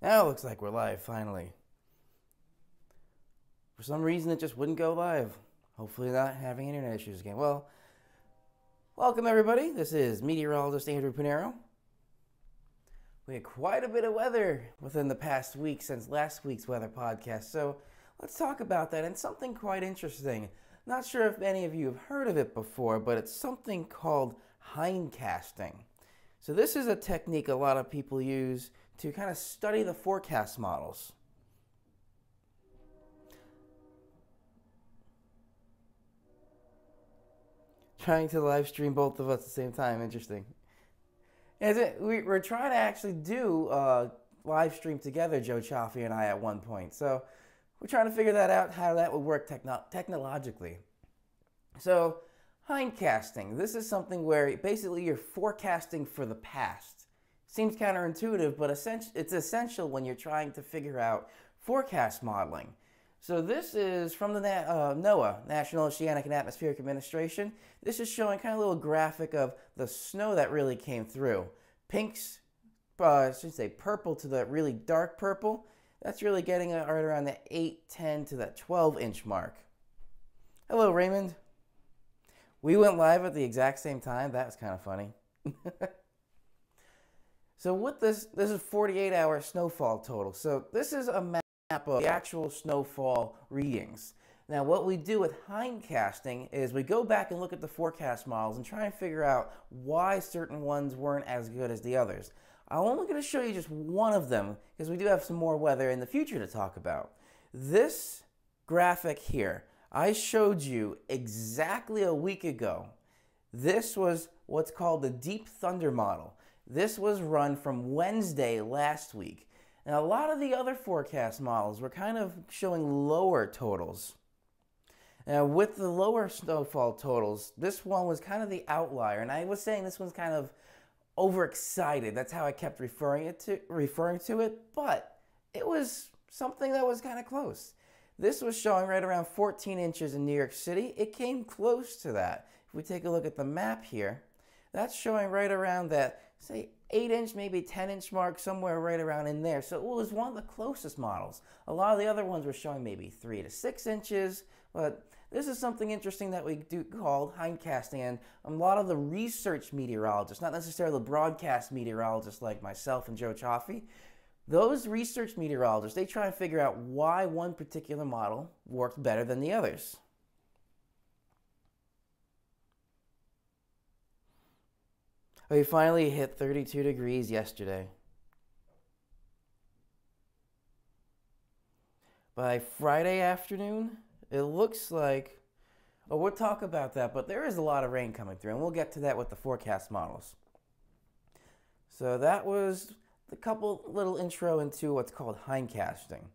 Now it looks like we're live, finally. For some reason, it just wouldn't go live. Hopefully not having internet issues again. Well, welcome everybody. This is meteorologist Andrew Pinero. We had quite a bit of weather within the past week since last week's weather podcast, so let's talk about that and something quite interesting. Not sure if any of you have heard of it before, but it's something called Hein Casting. So this is a technique a lot of people use to kind of study the forecast models. Trying to live stream both of us at the same time, interesting. We're trying to actually do live stream together, Joe Chaffee and I, at one point. So we're trying to figure that out, how that would work technologically. So Hein Casting, this is something where basically you're forecasting for the past. Seems counterintuitive, but it's essential when you're trying to figure out forecast modeling. So this is from the NOAA, National Oceanic and Atmospheric Administration. This is showing kind of a little graphic of the snow that really came through. Pinks, I should say purple to the really dark purple. That's really getting right around the 8, 10 to that 12-inch mark. Hello, Raymond. We went live at the exact same time. That was kind of funny. So with this is 48-hour snowfall total. So this is a map of the actual snowfall readings. Now what we do with Hein Casting is we go back and look at the forecast models and try and figure out why certain ones weren't as good as the others. I'm only going to show you just one of them because we do have some more weather in the future to talk about. This graphic here, I showed you exactly a week ago. This was what's called the Deep Thunder model. This was run from Wednesday last week. And a lot of the other forecast models were kind of showing lower totals. Now with the lower snowfall totals, this one was kind of the outlier. And I was saying this one's kind of overexcited. That's how I kept referring to it. But it was something that was kind of close. This was showing right around 14 inches in New York City. It came close to that. If we take a look at the map here, that's showing right around that, say, 8-inch, maybe 10-inch mark, somewhere right around in there. So it was one of the closest models. A lot of the other ones were showing maybe 3 to 6 inches, but this is something interesting that we do called Hein Casting, and a lot of the research meteorologists, not necessarily the broadcast meteorologists like myself and Joe Chaffee, those research meteorologists, they try and figure out why one particular model worked better than the others. We finally hit 32 degrees yesterday. By Friday afternoon, it looks like, oh, we'll talk about that, but there is a lot of rain coming through, and we'll get to that with the forecast models. So that was the couple little intro into what's called Hein Casting.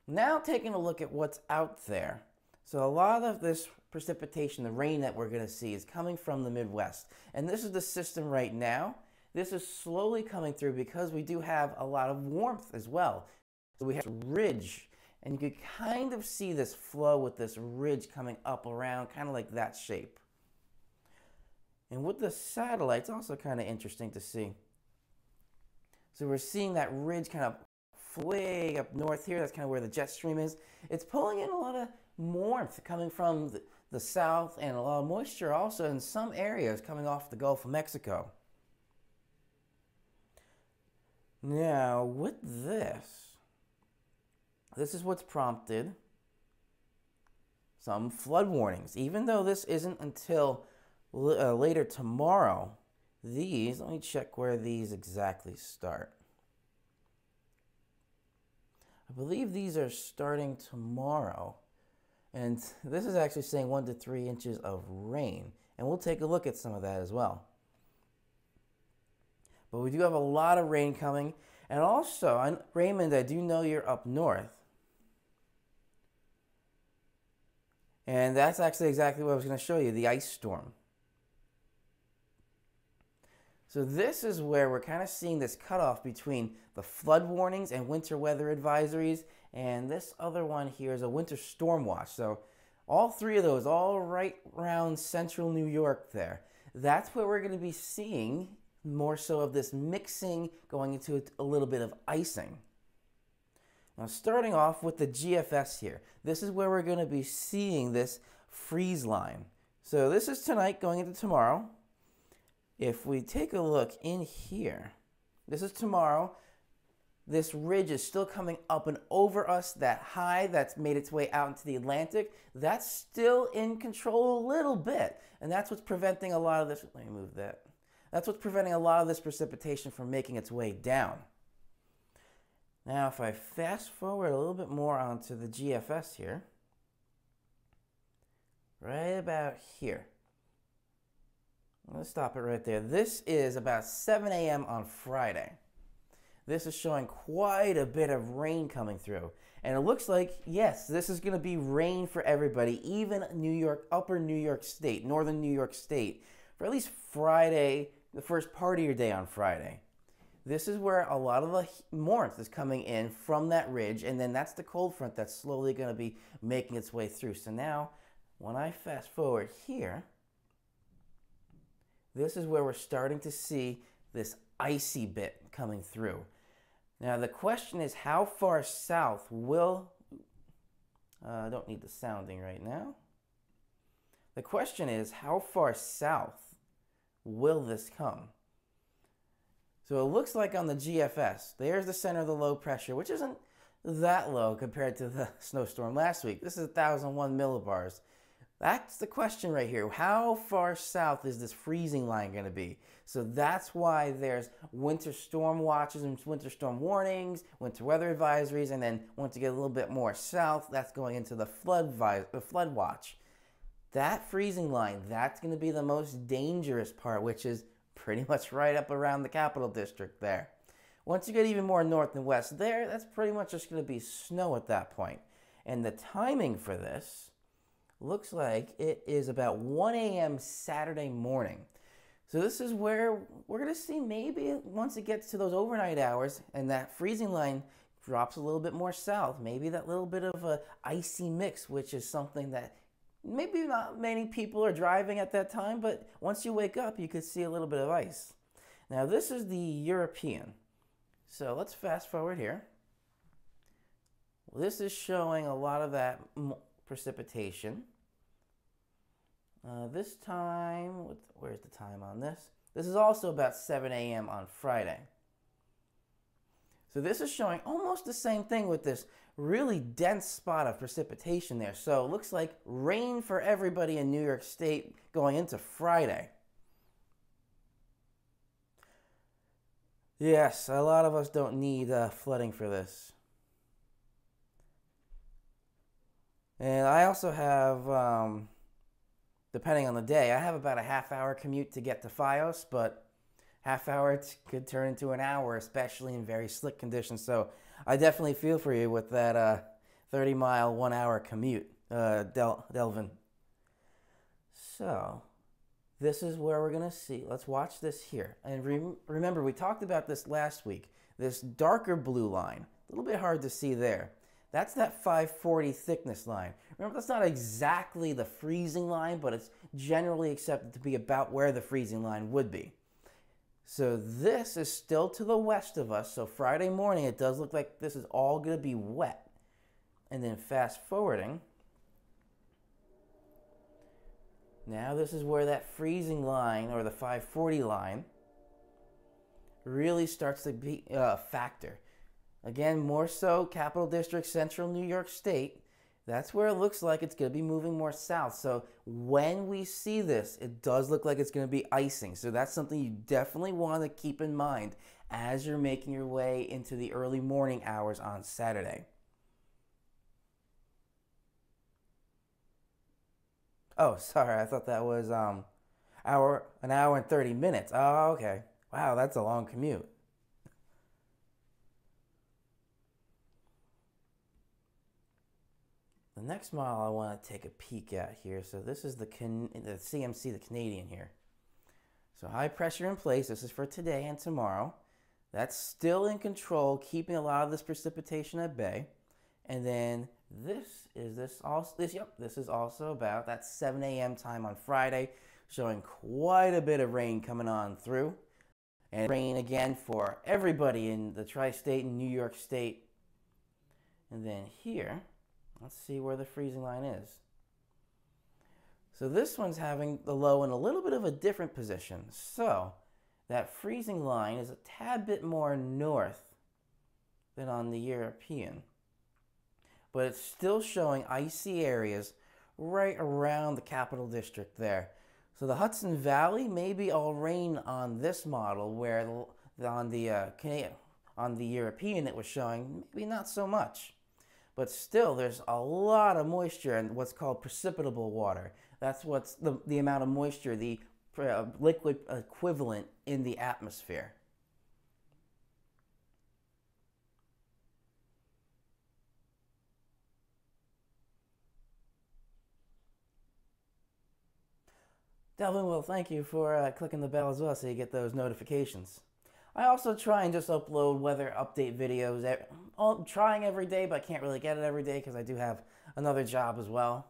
Now taking a look at what's out there. So a lot of this precipitation, the rain that we're going to see, is coming from the Midwest. And this is the system right now. This is slowly coming through because we do have a lot of warmth as well. So we have a ridge, and you can kind of see this flow with this ridge coming up around, kind of like that shape. And with the satellites, also kind of interesting to see. So we're seeing that ridge kind of way up north here. That's kind of where the jet stream is. It's pulling in a lot of warmth coming from the south, and a lot of moisture also in some areas coming off the Gulf of Mexico. Now with this is what's prompted some flood warnings. Even though this isn't until later tomorrow, let me check where these exactly start. I believe these are starting tomorrow. And this is actually saying 1 to 3 inches of rain. And we'll take a look at some of that as well. But we do have a lot of rain coming. And also, Raymond, I do know you're up north. And that's actually exactly what I was going to show you, the ice storm. So this is where we're kind of seeing this cutoff between the flood warnings and winter weather advisories, and this other one here is a winter storm watch. So all three of those, all right around central New York there. That's where we're going to be seeing more so of this mixing going into a little bit of icing. Now starting off with the GFS here, this is where we're going to be seeing this freeze line. So this is tonight going into tomorrow. If we take a look in here, this is tomorrow. This ridge is still coming up and over us. That high that's made its way out into the Atlantic, that's still in control a little bit. And that's what's preventing a lot of this. Let me move that. That's what's preventing a lot of this precipitation from making its way down. Now, if I fast forward a little bit more onto the GFS here, right about here. Let's stop it right there. This is about 7 a.m. on Friday. This is showing quite a bit of rain coming through. And it looks like, yes, this is going to be rain for everybody, even New York, upper New York State, northern New York State, for at least Friday, the first part of your day on Friday. This is where a lot of the warmth is coming in from that ridge, and then that's the cold front that's slowly going to be making its way through. So now, when I fast forward here, this is where we're starting to see this icy bit coming through. Now the question is, how far south will, I don't need the sounding right now. The question is, how far south will this come? So it looks like on the GFS, there's the center of the low pressure, which isn't that low compared to the snowstorm last week. This is 1,001 millibars. That's the question right here. How far south is this freezing line going to be? So that's why there's winter storm watches and winter storm warnings, winter weather advisories, and then once you get a little bit more south, that's going into the flood watch. That freezing line, that's going to be the most dangerous part, which is pretty much right up around the Capital District there. Once you get even more north and west there, that's pretty much just going to be snow at that point. And the timing for this looks like it is about 1 a.m. Saturday morning. So this is where we're going to see, maybe once it gets to those overnight hours and that freezing line drops a little bit more south, maybe that little bit of a icy mix, which is something that maybe not many people are driving at that time, but once you wake up, you could see a little bit of ice. Now this is the European. So let's fast forward here. Well, this is showing a lot of that precipitation. This time, where's the time on this? This is also about 7 a.m. on Friday. So this is showing almost the same thing with this really dense spot of precipitation there. So it looks like rain for everybody in New York State going into Friday. Yes, a lot of us don't need flooding for this. And I also have, depending on the day, I have about a half-hour commute to get to FiOS, but half hour could turn into an hour, especially in very slick conditions. So I definitely feel for you with that 30-mile, 1-hour commute, Delvin. So this is where we're going to see. Let's watch this here. And remember, we talked about this last week. This darker blue line, a little bit hard to see there. That's that 540 thickness line. Remember, that's not exactly the freezing line, but it's generally accepted to be about where the freezing line would be. So this is still to the west of us. So Friday morning, it does look like this is all going to be wet. And then fast forwarding. Now this is where that freezing line, or the 540 line, really starts to be a factor. Again, more so Capital District, Central New York State. That's where it looks like it's going to be moving more south. So when we see this, it does look like it's going to be icing. So that's something you definitely want to keep in mind as you're making your way into the early morning hours on Saturday. Oh, sorry. I thought that was an hour and 30 minutes. Oh, okay. Wow, that's a long commute. The next model I want to take a peek at here. So this is the CMC, the Canadian here. So high pressure in place. This is for today and tomorrow. That's still in control, keeping a lot of this precipitation at bay. And then this is also about that 7 a.m. time on Friday, showing quite a bit of rain coming on through. And rain again for everybody in the tri-state and New York State. And then here, let's see where the freezing line is. So this one's having the low in a little bit of a different position. So that freezing line is a tad bit more north than on the European. But it's still showing icy areas right around the capital district there. So the Hudson Valley may be all rain on this model, where on the European it was showing maybe not so much. But still, there's a lot of moisture in what's called precipitable water. That's what's the amount of moisture, the liquid equivalent in the atmosphere. Delvin, well, thank you for clicking the bell as well so you get those notifications. I also try and just upload weather update videos. I'm trying every day, but I can't really get it every day because I do have another job as well.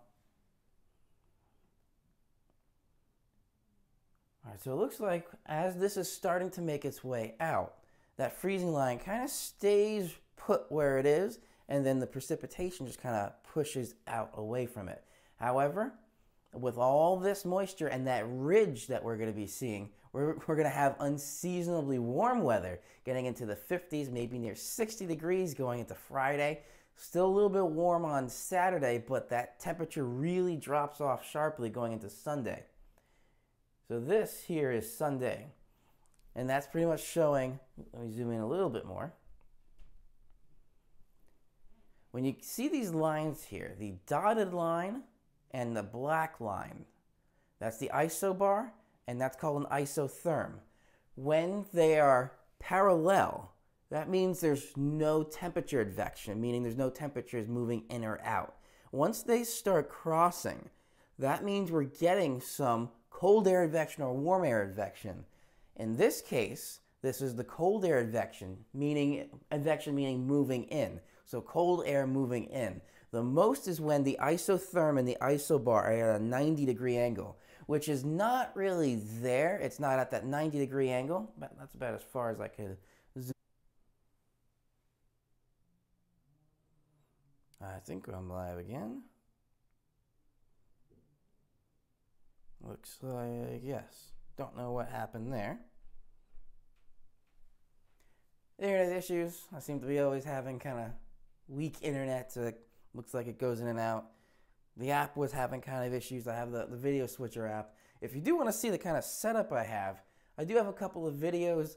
Alright, so it looks like as this is starting to make its way out, that freezing line kind of stays put where it is, and then the precipitation just kind of pushes out away from it. However, with all this moisture and that ridge that we're going to be seeing, we're going to have unseasonably warm weather getting into the 50s, maybe near 60 degrees going into Friday. Still a little bit warm on Saturday, but that temperature really drops off sharply going into Sunday. So this here is Sunday, and that's pretty much showing, let me zoom in a little bit more. When you see these lines here, the dotted line and the black line, that's the isobar, and that's called an isotherm. When they are parallel, that means there's no temperature advection, meaning there's no temperatures moving in or out. Once they start crossing, that means we're getting some cold air advection or warm air advection. In this case, this is the cold air advection meaning moving in. So cold air moving in. The most is when the isotherm and the isobar are at a 90-degree angle, which is not really there. It's not at that 90-degree angle, but that's about as far as I could zoom. I think I'm live again. Looks like yes. Don't know what happened there. Internet issues. I seem to be always having kind of weak internet, so it looks like it goes in and out. The app was having kind of issues. I have the video switcher app. If you do want to see the kind of setup I do have a couple of videos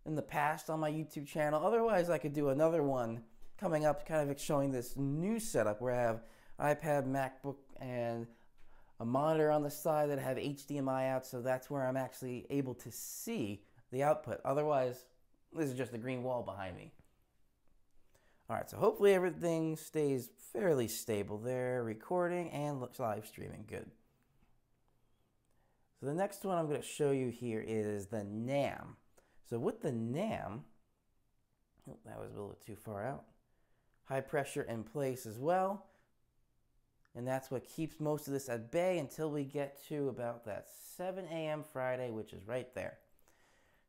in the past on my YouTube channel. Otherwise, I could do another one coming up kind of showing this new setup where I have iPad, MacBook, and a monitor on the side that have HDMI out, so that's where I'm actually able to see the output. Otherwise, this is just a green wall behind me. Alright, so hopefully everything stays fairly stable there, recording and looks live streaming good. So the next one I'm going to show you here is the NAM. So with the NAM, oh, that was a little too far out. High pressure in place as well. And that's what keeps most of this at bay until we get to about that 7 a.m. Friday, which is right there.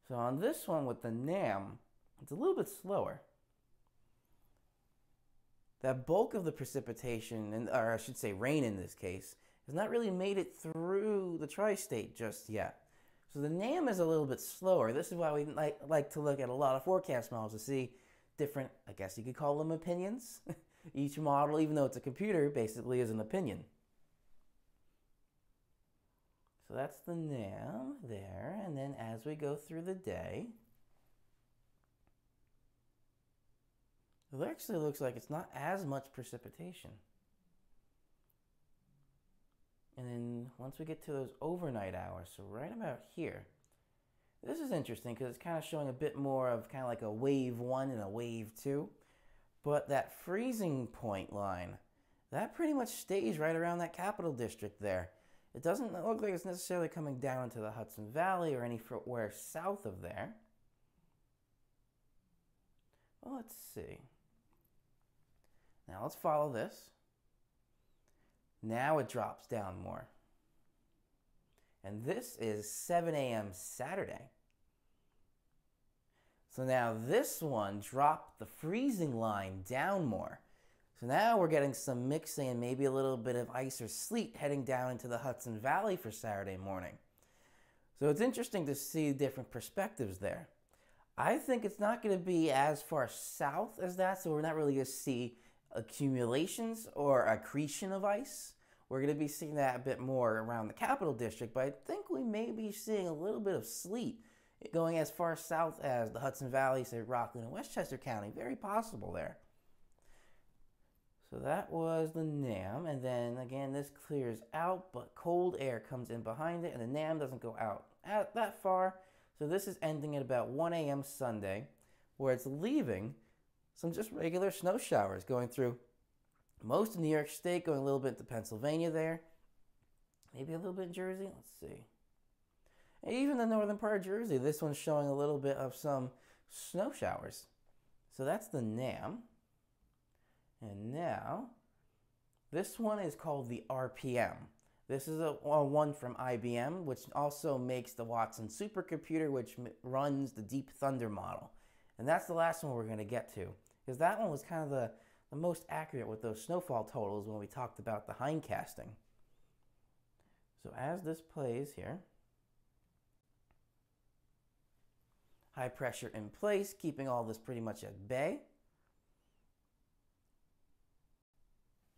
So on this one with the NAM, it's a little bit slower. That bulk of the precipitation, or I should say rain in this case, has not really made it through the tri-state just yet. So the NAM is a little bit slower. This is why we like to look at a lot of forecast models to see different, I guess you could call them opinions. Each model, even though it's a computer, basically is an opinion. So that's the NAM there, and then as we go through the day, it actually looks like it's not as much precipitation. And then once we get to those overnight hours, so right about here, this is interesting because it's kind of showing a bit more of kind of like a wave 1 and a wave 2. But that freezing point line, that pretty much stays right around that capital district there. It doesn't look like it's necessarily coming down into the Hudson Valley or anywhere south of there. Well, let's see. Now let's follow this. Now it drops down more. And this is 7 a.m. Saturday. So now this one dropped the freezing line down more. So now we're getting some mixing and maybe a little bit of ice or sleet heading down into the Hudson Valley for Saturday morning. So it's interesting to see different perspectives there. I think it's not going to be as far south as that, so we're not really going to see accumulations or accretion of ice. We're going to be seeing that a bit more around the Capital District, but I think we may be seeing a little bit of sleet going as far south as the Hudson Valley, say Rockland and Westchester County. Very possible there. So that was the NAM, and then again this clears out, but cold air comes in behind it, and the NAM doesn't go out that far. So this is ending at about 1 a.m. Sunday, where it's leaving some just regular snow showers going through most of New York State, going a little bit to Pennsylvania there, maybe a little bit in Jersey. Let's see. And even the northern part of Jersey, this one's showing a little bit of some snow showers. So that's the NAM. And now, this one is called the RPM. This is a one from IBM, which also makes the Watson supercomputer, which runs the Deep Thunder model. And that's the last one we're going to get to, because that one was kind of the most accurate with those snowfall totals when we talked about the Hein casting. So as this plays here, high pressure in place, keeping all this pretty much at bay.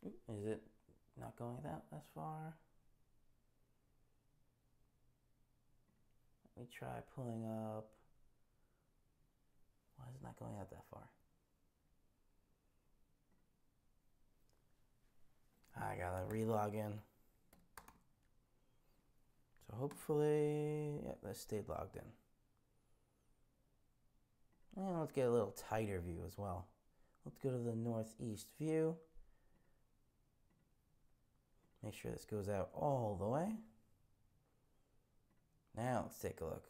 Is it not going that far? Let me try pulling up. Why is it not going out that far? I gotta relog in. So hopefully, yeah, that stayed logged in. And let's get a little tighter view as well. Let's go to the northeast view. Make sure this goes out all the way. Now let's take a look.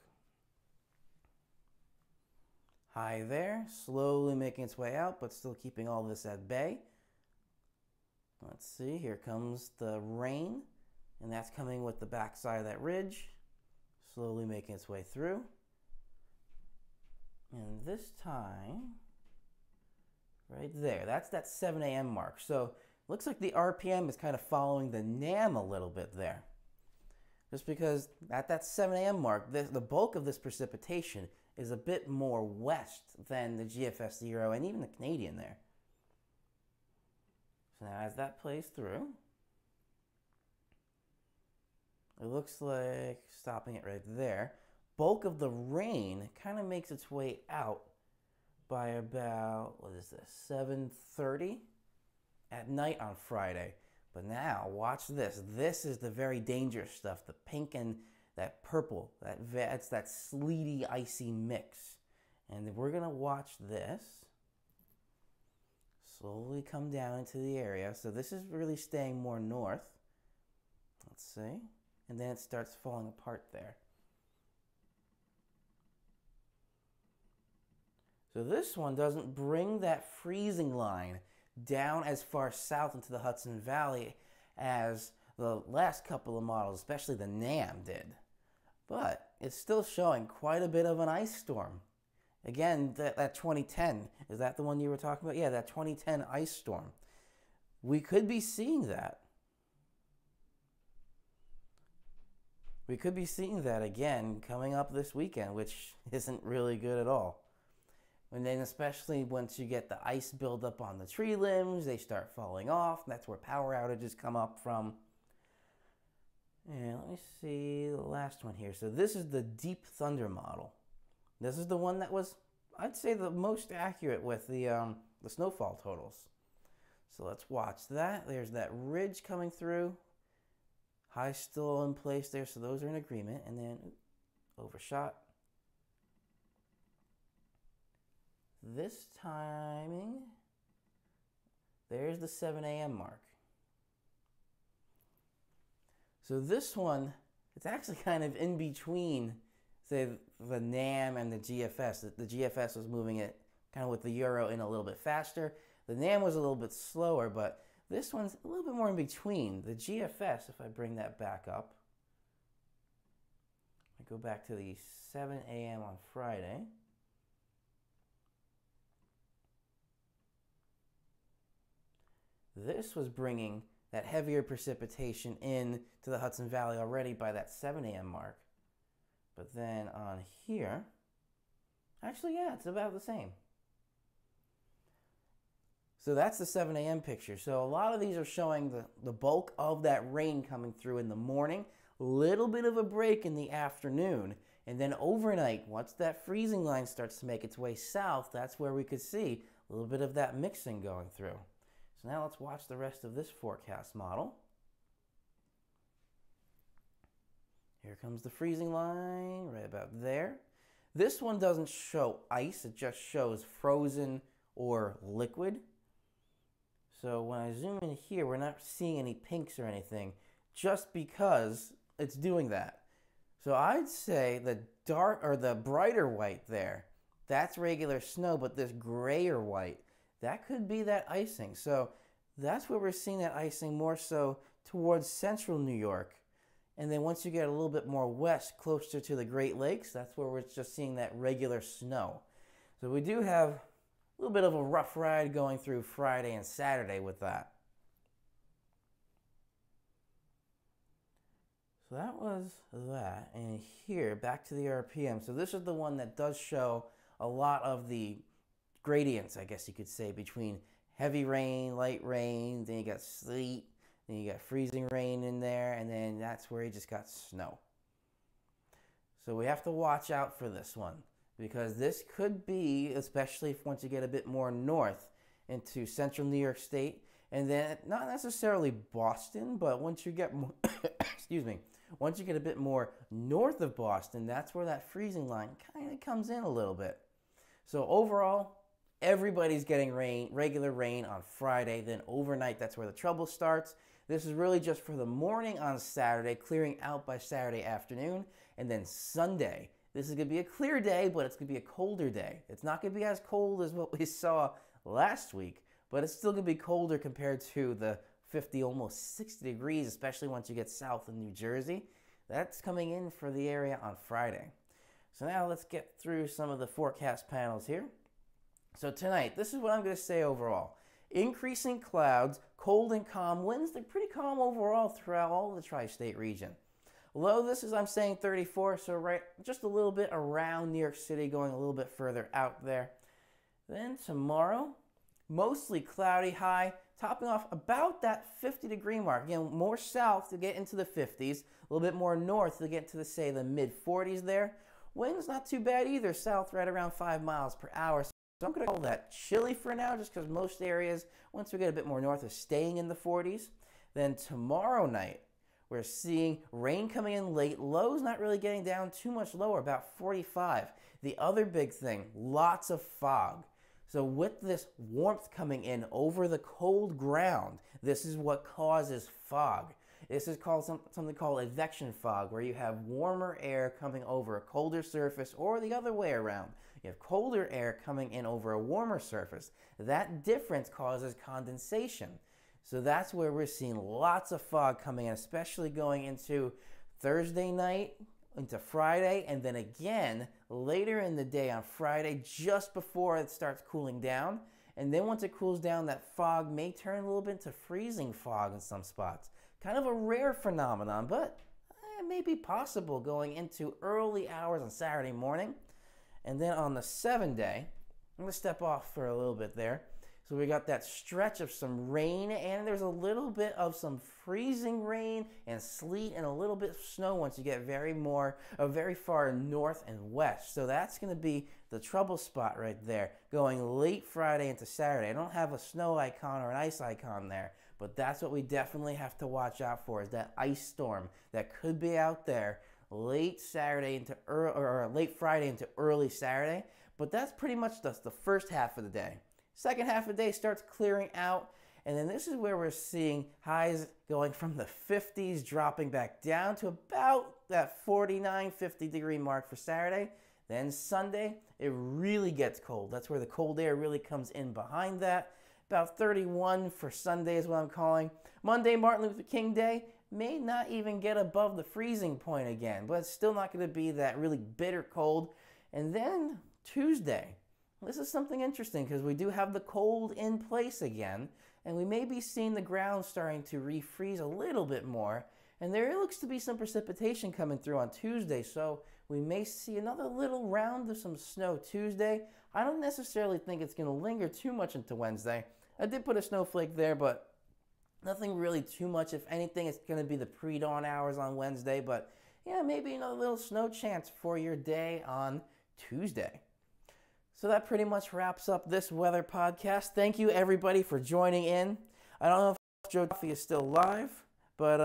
High there, slowly making its way out, but still keeping all this at bay. Let's see, here comes the rain, and that's coming with the backside of that ridge, slowly making its way through. And this time, right there, that's that 7 a.m. mark. So looks like the RPM is kind of following the NAM a little bit there. Just because at that 7 a.m. mark, the bulk of this precipitation is a bit more west than the GFS 0 and even the Canadian there. So now as that plays through, it looks like stopping it right there. Bulk of the rain kind of makes its way out by about, what is this, 7:30 at night on Friday. But now, watch this. This is the very dangerous stuff. The pink and that purple. That's that sleety, icy mix. And we're going to watch this slowly come down into the area. So this is really staying more north. Let's see. And then it starts falling apart there. So this one doesn't bring that freezing line down as far south into the Hudson Valley as the last couple of models, especially the NAM, did. But it's still showing quite a bit of an ice storm. Again, that 2010, is that the one you were talking about? Yeah, that 2010 ice storm. We could be seeing that. We could be seeing that again coming up this weekend, which isn't really good at all. And then especially once you get the ice buildup on the tree limbs, they start falling off. That's where power outages come up from. And let me see the last one here. So this is the Deep Thunder model. This is the one that was, I'd say, the most accurate with the snowfall totals. So let's watch that. There's that ridge coming through. High still in place there, so those are in agreement. And then overshot. This timing, there's the 7 a.m. mark. So this one, it's actually kind of in between, say, the NAM and the GFS. The GFS was moving it kind of with the Euro in a little bit faster. The NAM was a little bit slower, but this one's a little bit more in between. The GFS, if I bring that back up, I go back to the 7 a.m. on Friday. This was bringing that heavier precipitation in to the Hudson Valley already by that 7 a.m. mark. But then on here, actually, yeah, it's about the same. So that's the 7 a.m. picture. So a lot of these are showing the bulk of that rain coming through in the morning, little bit of a break in the afternoon, and then overnight, once that freezing line starts to make its way south, that's where we could see a little bit of that mixing going through. So now let's watch the rest of this forecast model. Here comes the freezing line, right about there. This one doesn't show ice, it just shows frozen or liquid. So when I zoom in here, we're not seeing any pinks or anything, just because it's doing that. So I'd say the dark or the brighter white there, that's regular snow, but this grayer white, that could be that icing. So that's where we're seeing that icing more so towards central New York. And then once you get a little bit more west, closer to the Great Lakes, that's where we're just seeing that regular snow. So we do have a little bit of a rough ride going through Friday and Saturday with that. So that was that. And here, back to the RPM. So this is the one that does show a lot of the gradients, I guess you could say, between heavy rain, light rain, then you got sleet, then you got freezing rain in there, and then that's where you just got snow. So we have to watch out for this one, because this could be, especially if once you get a bit more north into central New York State, and then not necessarily Boston, but once you get more, excuse me, once you get a bit more north of Boston, that's where that freezing line kind of comes in a little bit. So overall, everybody's getting rain, regular rain on Friday, then overnight, that's where the trouble starts. This is really just for the morning on Saturday, clearing out by Saturday afternoon, and then Sunday. This is going to be a clear day, but it's going to be a colder day. It's not going to be as cold as what we saw last week, but it's still going to be colder compared to the 50, almost 60 degrees, especially once you get south of New Jersey. That's coming in for the area on Friday. So now let's get through some of the forecast panels here. So tonight, this is what I'm going to say overall. Increasing clouds, cold and calm winds. They're pretty calm overall throughout all the tri-state region. Low, this is, I'm saying 34, so right just a little bit around New York City, going a little bit further out there. Then tomorrow, mostly cloudy high, topping off about that 50-degree mark. Again, more south to get into the 50s, a little bit more north to get to the, say, the mid-40s there. Winds not too bad either, south right around 5 miles per hour. So I'm going to call that chilly for now, just because most areas, once we get a bit more north, are staying in the 40s. Then tomorrow night, we're seeing rain coming in late. Lows not really getting down too much lower, about 45. The other big thing, lots of fog. So with this warmth coming in over the cold ground, this is what causes fog. This is called something called Exaction Fog, where you have warmer air coming over a colder surface, or the other way around. You have colder air coming in over a warmer surface. That difference causes condensation. So that's where we're seeing lots of fog coming in, especially going into Thursday night, into Friday, and then again later in the day on Friday, just before it starts cooling down. And then once it cools down, that fog may turn a little bit into freezing fog in some spots. Kind of a rare phenomenon, but it may be possible going into early hours on Saturday morning. And then on the 7-day, I'm going to step off for a little bit there. So we got that stretch of some rain, and there's a little bit of some freezing rain and sleet and a little bit of snow once you get very far north and west. So that's going to be the trouble spot right there, going late Friday into Saturday. I don't have a snow icon or an ice icon there, but that's what we definitely have to watch out for, is that ice storm that could be out there late Friday into early Saturday. But that's pretty much just the first half of the day. Second half of the day starts clearing out, and then this is where we're seeing highs going from the 50s, dropping back down to about that 49, 50-degree mark for Saturday. Then Sunday, it really gets cold. That's where the cold air really comes in behind that. About 31 for Sunday is what I'm calling. Monday, Martin Luther King Day, may not even get above the freezing point again, but it's still not going to be that really bitter cold. And then Tuesday, this is something interesting because we do have the cold in place again, and we may be seeing the ground starting to refreeze a little bit more. And there looks to be some precipitation coming through on Tuesday, so we may see another little round of some snow Tuesday. I don't necessarily think it's going to linger too much into Wednesday. I did put a snowflake there, but nothing really too much. If anything, it's going to be the pre-dawn hours on Wednesday, but yeah, maybe another little snow chance for your day on Tuesday. So that pretty much wraps up this weather podcast. Thank you, everybody, for joining in. I don't know if Joe Coffee is still live, but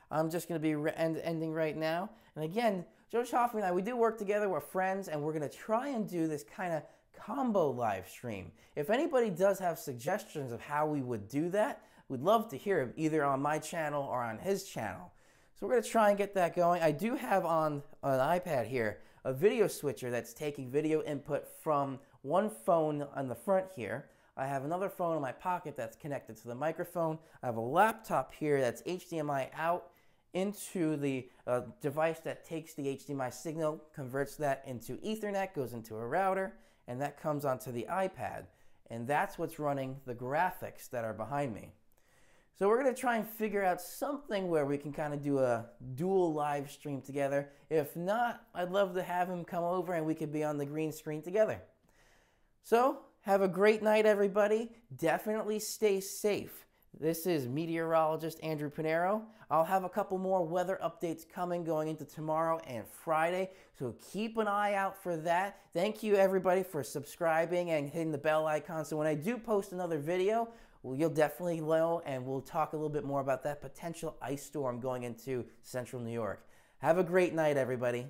I'm just going to be ending right now. And again, Joe Chaffee and I, we do work together. We're friends, and we're going to try and do this kind of combo live stream. If anybody does have suggestions of how we would do that, we'd love to hear it, either on my channel or on his channel. So we're going to try and get that going. I do have on an iPad here a video switcher that's taking video input from one phone on the front here. I have another phone in my pocket that's connected to the microphone. I have a laptop here that's HDMI out into the device that takes the HDMI signal, converts that into Ethernet, goes into a router, and that comes onto the iPad. And that's what's running the graphics that are behind me. So we're going to try and figure out something where we can kind of do a dual live stream together. If not, I'd love to have him come over and we could be on the green screen together. So have a great night, everybody. Definitely stay safe. This is meteorologist Andrew Pinero. I'll have a couple more weather updates coming going into tomorrow and Friday, so keep an eye out for that. Thank you, everybody, for subscribing and hitting the bell icon, so when I do post another video, well, you'll definitely know, and we'll talk a little bit more about that potential ice storm going into central New York. Have a great night, everybody.